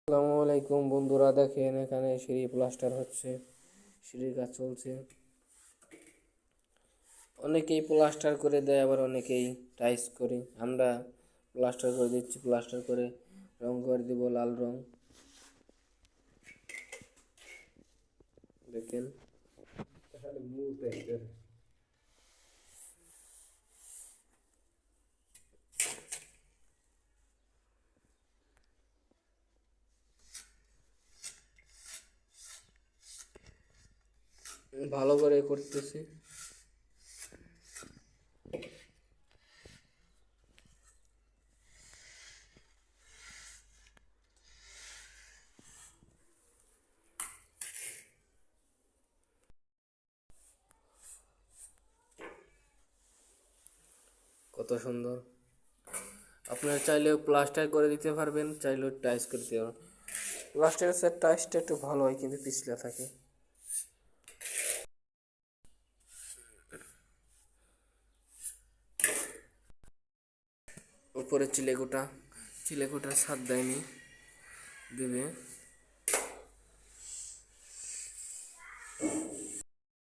আসসালামু আলাইকুম বন্ধুরা, দেখেন এখানে সিঁড়ি প্লাস্টার হচ্ছে, সিঁড়ির কাজ চলছে। অনেকেই প্লাস্টার করে দেয়, আবার অনেকেই টাইস করে। আমরা প্লাস্টার করে দিচ্ছি, প্লাস্টার করে রং করে দিব লাল রং। দেখেন ভালো করে করতেছি। কত সুন্দর! আপনারা চাইলেও প্লাস্টার করে দিতে পারবেন, চাইলেও টাইস করে দিতে পারবেন। প্লাস্টারের স্যার টাইসটা একটু ভালো হয়, কিন্তু পিছলা থাকে। উপরে চিলেকোটা ছাদ দেয়নি, দেবে।